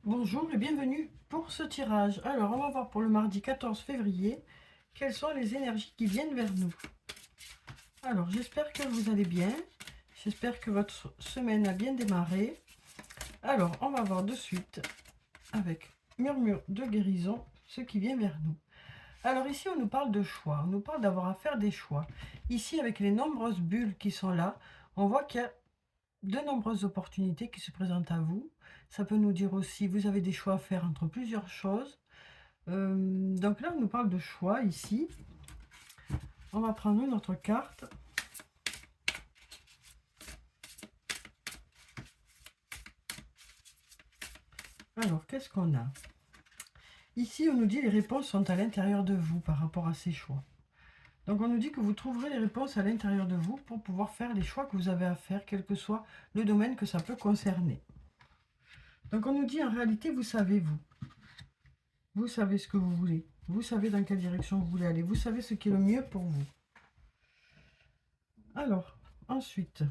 Bonjour et bienvenue pour ce tirage. Alors, on va voir pour le mardi 14 février, quelles sont les énergies qui viennent vers nous. Alors, j'espère que vous allez bien. J'espère que votre semaine a bien démarré. Alors, on va voir de suite avec Murmure de guérison ce qui vient vers nous. Alors ici, on nous parle de choix. On nous parle d'avoir à faire des choix. Ici, avec les nombreuses bulles qui sont là, on voit qu'il y a de nombreuses opportunités qui se présentent à vous. Ça peut nous dire aussi, vous avez des choix à faire entre plusieurs choses. Donc là, on nous parle de choix ici. On va prendre une autre carte. Alors, qu'est-ce qu'on a? Ici, on nous dit les réponses sont à l'intérieur de vous par rapport à ces choix. Donc, on nous dit que vous trouverez les réponses à l'intérieur de vous pour pouvoir faire les choix que vous avez à faire, quel que soit le domaine que ça peut concerner. Donc, on nous dit en réalité, vous savez, vous. Vous savez ce que vous voulez. Vous savez dans quelle direction vous voulez aller. Vous savez ce qui est le mieux pour vous. Alors, ensuite,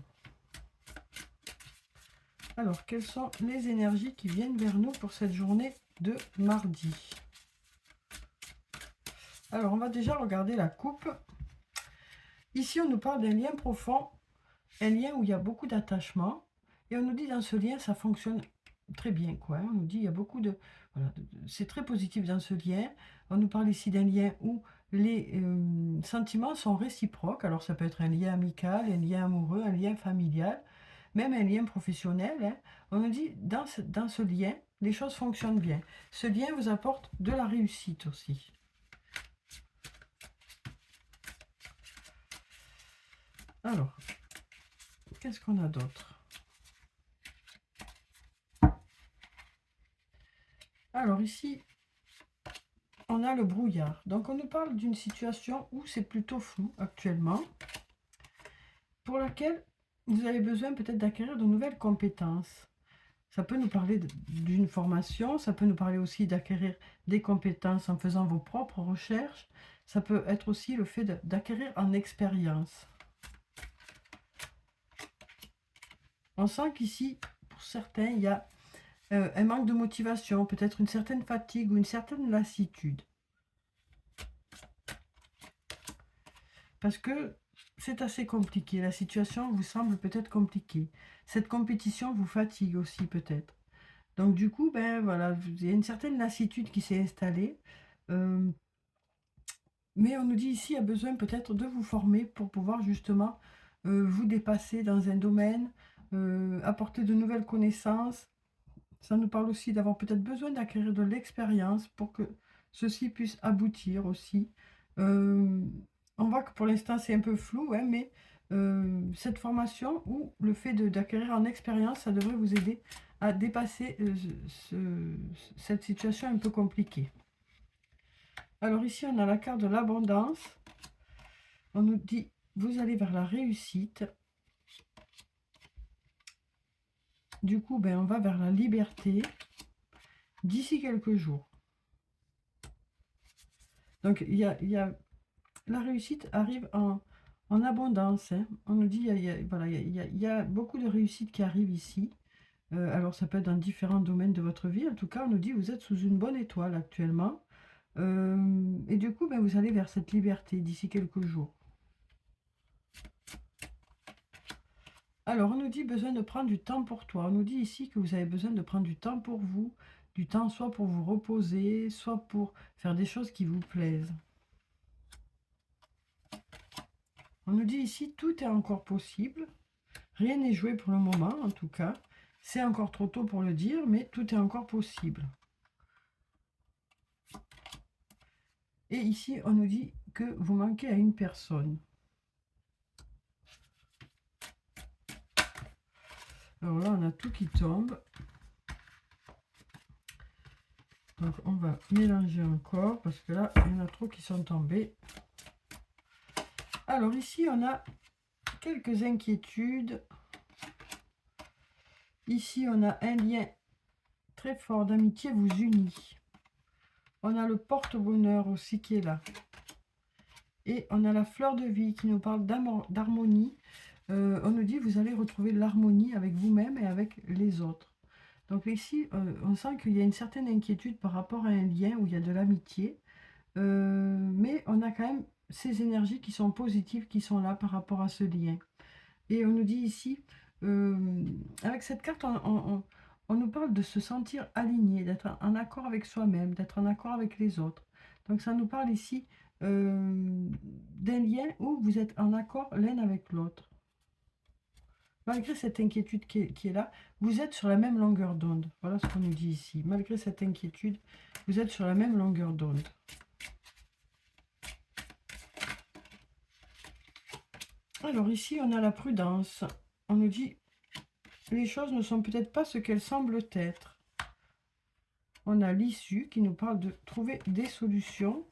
quelles sont les énergies qui viennent vers nous pour cette journée de mardi? Alors, on va déjà regarder la coupe. Ici, on nous parle d'un lien profond, un lien où il y a beaucoup d'attachement. Et on nous dit dans ce lien, ça fonctionne très bien, quoi. On nous dit il y a beaucoup de... Voilà, c'est très positif dans ce lien. On nous parle ici d'un lien où les sentiments sont réciproques. Alors, ça peut être un lien amical, un lien amoureux, un lien familial, même un lien professionnel. Hein. On nous dit dans ce lien, les choses fonctionnent bien. Ce lien vous apporte de la réussite aussi. Alors, qu'est-ce qu'on a d'autre? Alors ici, on a le brouillard. Donc on nous parle d'une situation où c'est plutôt flou actuellement, pour laquelle vous avez besoin peut-être d'acquérir de nouvelles compétences. Ça peut nous parler d'une formation, ça peut nous parler aussi d'acquérir des compétences en faisant vos propres recherches. Ça peut être aussi le fait d'acquérir en expérience. On sent qu'ici, pour certains, il y a un manque de motivation, peut-être une certaine fatigue ou une certaine lassitude. Parce que c'est assez compliqué. La situation vous semble peut-être compliquée. Cette compétition vous fatigue aussi peut-être. Donc du coup, ben voilà, il y a une certaine lassitude qui s'est installée. Mais on nous dit ici, il y a besoin peut-être de vous former pour pouvoir justement vous dépasser dans un domaine, apporter de nouvelles connaissances. Ça nous parle aussi d'avoir peut-être besoin d'acquérir de l'expérience pour que ceci puisse aboutir aussi. On voit que pour l'instant c'est un peu flou, hein, mais cette formation ou le fait d'acquérir en expérience, ça devrait vous aider à dépasser cette situation un peu compliquée. Alors ici on a la carte de l'abondance. On nous dit vous allez vers la réussite. Du coup, ben, on va vers la liberté d'ici quelques jours. Donc, la réussite arrive en abondance. Hein. On nous dit il y a beaucoup de réussite qui arrive ici. Alors, ça peut être dans différents domaines de votre vie. En tout cas, on nous dit vous êtes sous une bonne étoile actuellement. Et du coup, ben, vous allez vers cette liberté d'ici quelques jours. Alors, on nous dit besoin de prendre du temps pour toi. On nous dit ici que vous avez besoin de prendre du temps pour vous, du temps soit pour vous reposer, soit pour faire des choses qui vous plaisent. On nous dit ici tout est encore possible. Rien n'est joué pour le moment, en tout cas. C'est encore trop tôt pour le dire, mais tout est encore possible. Et ici, on nous dit que vous manquez à une personne. Alors là, on a tout qui tombe. Donc, on va mélanger encore, parce que là, il y en a trop qui sont tombés. Alors ici, on a quelques inquiétudes. Ici, on a un lien très fort d'amitié vous unit. On a le porte-bonheur aussi qui est là. Et on a la fleur de vie qui nous parle d'harmonie. On nous dit vous allez retrouver l'harmonie avec vous-même et avec les autres. Donc ici, on sent qu'il y a une certaine inquiétude par rapport à un lien où il y a de l'amitié. Mais on a quand même ces énergies qui sont positives, qui sont là par rapport à ce lien. Et on nous dit ici, avec cette carte, on nous parle de se sentir aligné, d'être en accord avec soi-même, d'être en accord avec les autres. Donc ça nous parle ici d'un lien où vous êtes en accord l'un avec l'autre. Malgré cette inquiétude qui est là, vous êtes sur la même longueur d'onde. Voilà ce qu'on nous dit ici. Malgré cette inquiétude, vous êtes sur la même longueur d'onde. Alors ici, on a la prudence. On nous dit, les choses ne sont peut-être pas ce qu'elles semblent être. On a l'issue qui nous parle de trouver des solutions.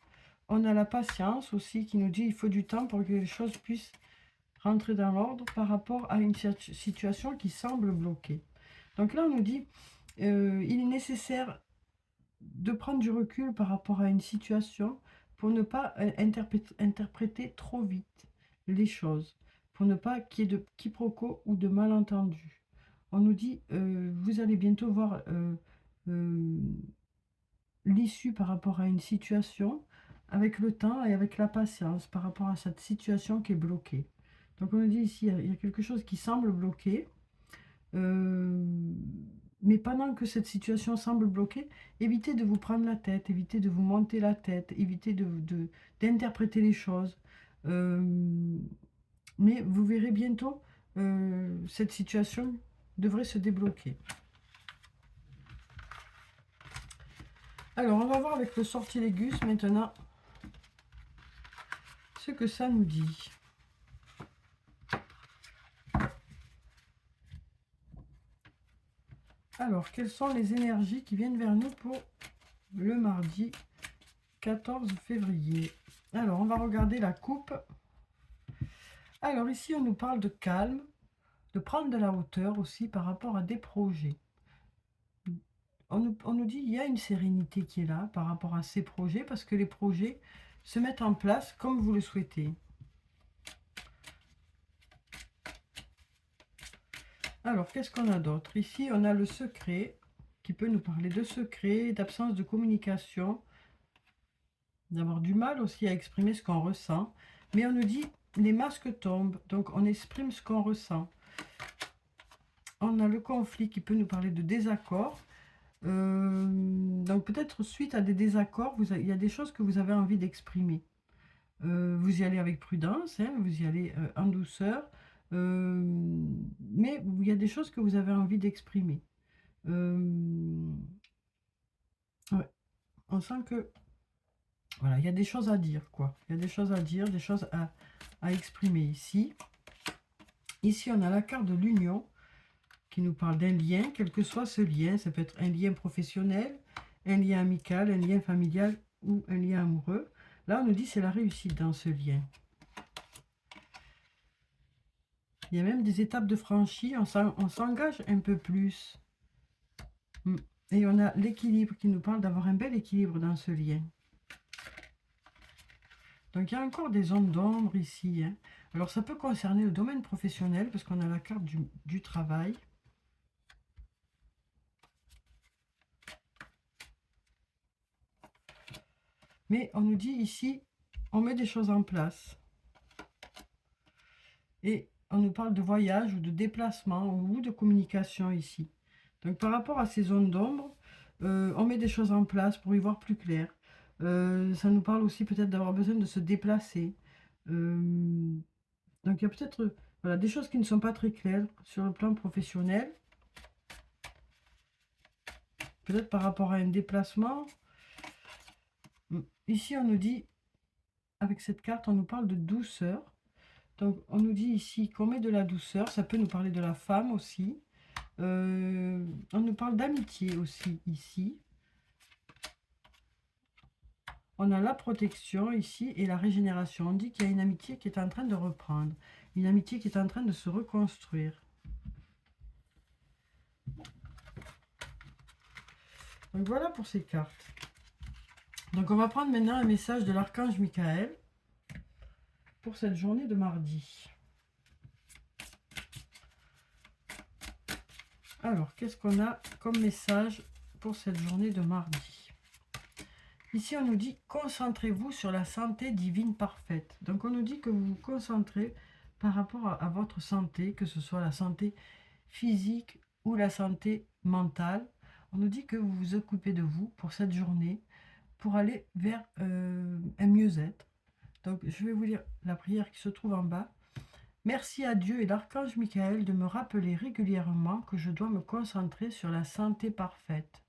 On a la patience aussi qui nous dit il faut du temps pour que les choses puissent rentrer dans l'ordre par rapport à une situation qui semble bloquée. Donc là, on nous dit il est nécessaire de prendre du recul par rapport à une situation pour ne pas interpréter trop vite les choses, pour ne pas qu'il y ait de quiproquos ou de malentendus. On nous dit vous allez bientôt voir l'issue par rapport à une situation avec le temps et avec la patience par rapport à cette situation qui est bloquée. Donc on nous dit ici, il y a quelque chose qui semble bloqué, mais pendant que cette situation semble bloquée, évitez de vous prendre la tête, évitez de vous monter la tête, évitez d'interpréter les choses. Mais vous verrez bientôt, cette situation devrait se débloquer. Alors, on va voir avec le sortilègus maintenant ce que ça nous dit. Alors, quelles sont les énergies qui viennent vers nous pour le mardi 14 février? Alors, on va regarder la coupe. Alors, ici, on nous parle de calme, de prendre de la hauteur aussi par rapport à des projets. On nous dit qu'il y a une sérénité qui est là par rapport à ces projets parce que les projets se mettent en place comme vous le souhaitez. Alors, qu'est-ce qu'on a d'autre? Ici, on a le secret qui peut nous parler de secret, d'absence de communication, d'avoir du mal aussi à exprimer ce qu'on ressent. Mais on nous dit les masques tombent, donc on exprime ce qu'on ressent. On a le conflit qui peut nous parler de désaccord. Donc peut-être suite à des désaccords, il y a des choses que vous avez envie d'exprimer. Vous y allez avec prudence, hein, vous y allez en douceur, mais il y a des choses que vous avez envie d'exprimer. Ouais, on sent que voilà, il y a des choses à dire, quoi. Il y a des choses à dire, des choses à exprimer ici. Ici, on a la carte de l'union qui nous parle d'un lien, quel que soit ce lien. Ça peut être un lien professionnel, un lien amical, un lien familial ou un lien amoureux. Là, on nous dit c'est la réussite dans ce lien. Il y a même des étapes de franchie, on s'engage un peu plus. Et on a l'équilibre qui nous parle d'avoir un bel équilibre dans ce lien. Donc il y a encore des zones d'ombre ici, hein. Alors ça peut concerner le domaine professionnel parce qu'on a la carte du travail. Mais on nous dit ici, on met des choses en place. Et on nous parle de voyage ou de déplacement ou de communication ici. Donc par rapport à ces zones d'ombre, on met des choses en place pour y voir plus clair. Ça nous parle aussi peut-être d'avoir besoin de se déplacer. Donc il y a peut-être voilà, des choses qui ne sont pas très claires sur le plan professionnel. Peut-être par rapport à un déplacement. Ici on nous dit, avec cette carte, on nous parle de douceur. Donc on nous dit ici qu'on met de la douceur, ça peut nous parler de la femme aussi. On nous parle d'amitié aussi ici. On a la protection ici et la régénération. On dit qu'il y a une amitié qui est en train de reprendre. Une amitié qui est en train de se reconstruire. Donc voilà pour ces cartes. Donc on va prendre maintenant un message de l'archange Michael pour cette journée de mardi. Alors, qu'est-ce qu'on a comme message pour cette journée de mardi? Ici, on nous dit « Concentrez-vous sur la santé divine parfaite ». Donc, on nous dit que vous vous concentrez par rapport à votre santé, que ce soit la santé physique ou la santé mentale. On nous dit que vous vous occupez de vous pour cette journée, pour aller vers un mieux-être. Donc, je vais vous lire la prière qui se trouve en bas. Merci à Dieu et l'archange Michael de me rappeler régulièrement que je dois me concentrer sur la santé parfaite.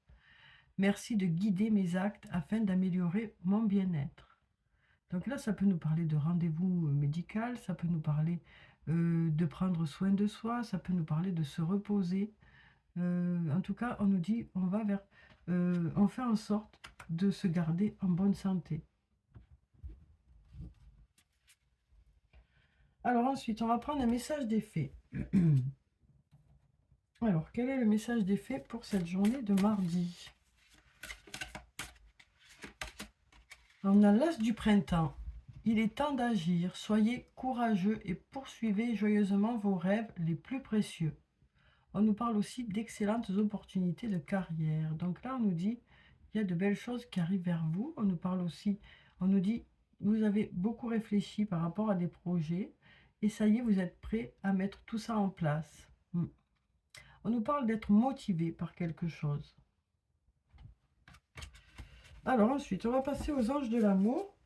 Merci de guider mes actes afin d'améliorer mon bien-être. Donc là, ça peut nous parler de rendez-vous médical, ça peut nous parler de prendre soin de soi, ça peut nous parler de se reposer. En tout cas, on nous dit, on va vers, on fait en sorte de se garder en bonne santé. Alors ensuite, on va prendre un message des fées. Alors, quel est le message des fées pour cette journée de mardi? On a l'as du printemps. Il est temps d'agir. Soyez courageux et poursuivez joyeusement vos rêves les plus précieux. On nous parle aussi d'excellentes opportunités de carrière. Donc là, on nous dit, il y a de belles choses qui arrivent vers vous. On nous parle aussi, on nous dit, vous avez beaucoup réfléchi par rapport à des projets. Et ça y est, vous êtes prêts à mettre tout ça en place. On nous parle d'être motivé par quelque chose. Alors ensuite, on va passer aux anges de l'amour.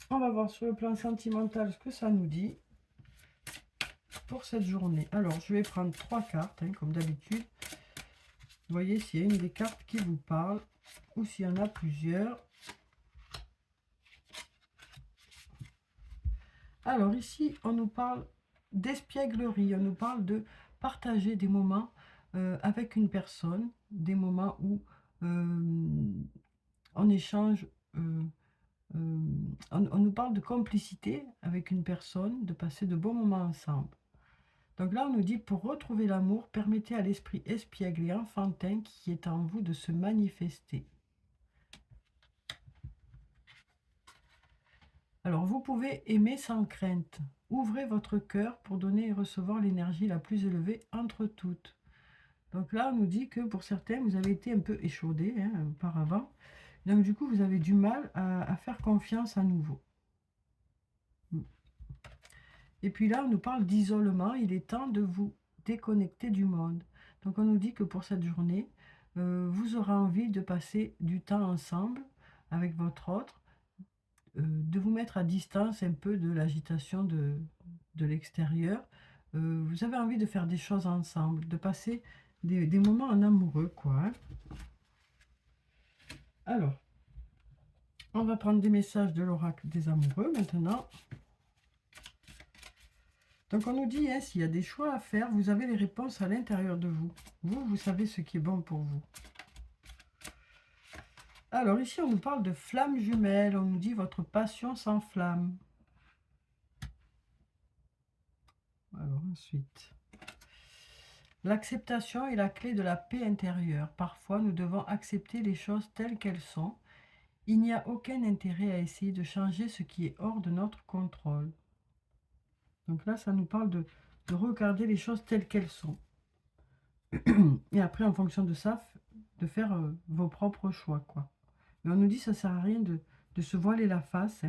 On va voir sur le plan sentimental ce que ça nous dit pour cette journée. Alors, je vais prendre 3 cartes, comme d'habitude. Vous voyez s'il y a une des cartes qui vous parle ou s'il y en a plusieurs. Alors ici, on nous parle d'espièglerie. On nous parle de partager des moments avec une personne, des moments où on échange, on nous parle de complicité avec une personne, de passer de bons moments ensemble. Donc là, on nous dit, pour retrouver l'amour, permettez à l'esprit espiègle et enfantin qui est en vous de se manifester. Alors, vous pouvez aimer sans crainte. Ouvrez votre cœur pour donner et recevoir l'énergie la plus élevée entre toutes. Donc là, on nous dit que pour certains, vous avez été un peu échaudés auparavant. Donc du coup, vous avez du mal à faire confiance à nouveau. Et puis là, on nous parle d'isolement. Il est temps de vous déconnecter du monde. Donc on nous dit que pour cette journée, vous aurez envie de passer du temps ensemble avec votre autre, de vous mettre à distance un peu de l'agitation de l'extérieur. Vous avez envie de faire des choses ensemble, de passer des moments en amoureux, quoi. Alors, on va prendre des messages de l'oracle des amoureux maintenant. Donc on nous dit, s'il y a des choix à faire, vous avez les réponses à l'intérieur de vous. Vous savez ce qui est bon pour vous. Alors ici, on nous parle de flammes jumelles. On nous dit, votre passion s'enflamme. Alors ensuite, l'acceptation est la clé de la paix intérieure. Parfois, nous devons accepter les choses telles qu'elles sont. Il n'y a aucun intérêt à essayer de changer ce qui est hors de notre contrôle. Donc là, ça nous parle de regarder les choses telles qu'elles sont. Et après, en fonction de ça, de faire vos propres choix, quoi. Mais on nous dit que ça ne sert à rien de se voiler la face.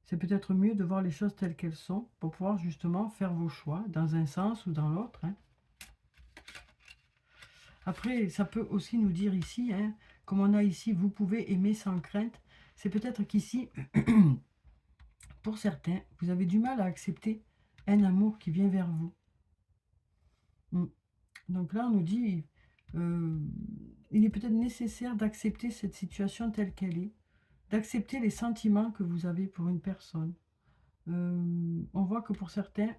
C'est peut-être mieux de voir les choses telles qu'elles sont pour pouvoir justement faire vos choix dans un sens ou dans l'autre. Après, ça peut aussi nous dire ici, comme on a ici, vous pouvez aimer sans crainte. C'est peut-être qu'ici, pour certains, vous avez du mal à accepter un amour qui vient vers vous. Donc là, on nous dit, il est peut-être nécessaire d'accepter cette situation telle qu'elle est, d'accepter les sentiments que vous avez pour une personne. On voit que pour certains,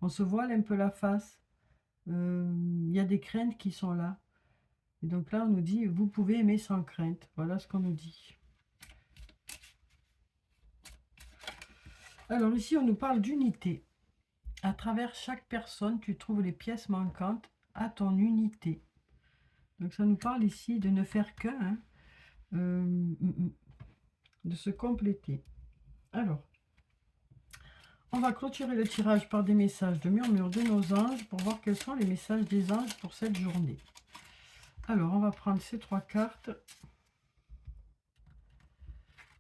on se voile un peu la face. Il y a des craintes qui sont là. Et donc là, on nous dit, vous pouvez aimer sans crainte. Voilà ce qu'on nous dit. Alors ici, on nous parle d'unité. À travers chaque personne, tu trouves les pièces manquantes à ton unité. Donc ça nous parle ici de ne faire qu'un, de se compléter. Alors, On va clôturer le tirage par des messages de murmure de nos anges pour voir quels sont les messages des anges pour cette journée. Alors, on va prendre ces 3 cartes.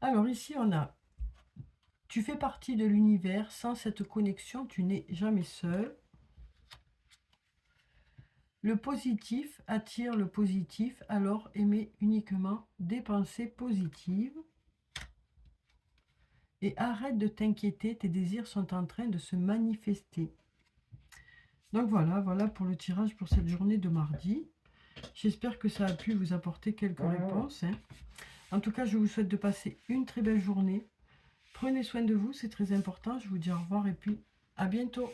Alors, ici, on a « Tu fais partie de l'univers. Sans cette connexion, tu n'es jamais seul. » Le positif attire le positif, alors aimez uniquement des pensées positives. Et arrête de t'inquiéter, tes désirs sont en train de se manifester. Donc voilà pour le tirage pour cette journée de mardi. J'espère que ça a pu vous apporter quelques réponses. En tout cas, je vous souhaite de passer une très belle journée. Prenez soin de vous, c'est très important. Je vous dis au revoir et puis à bientôt.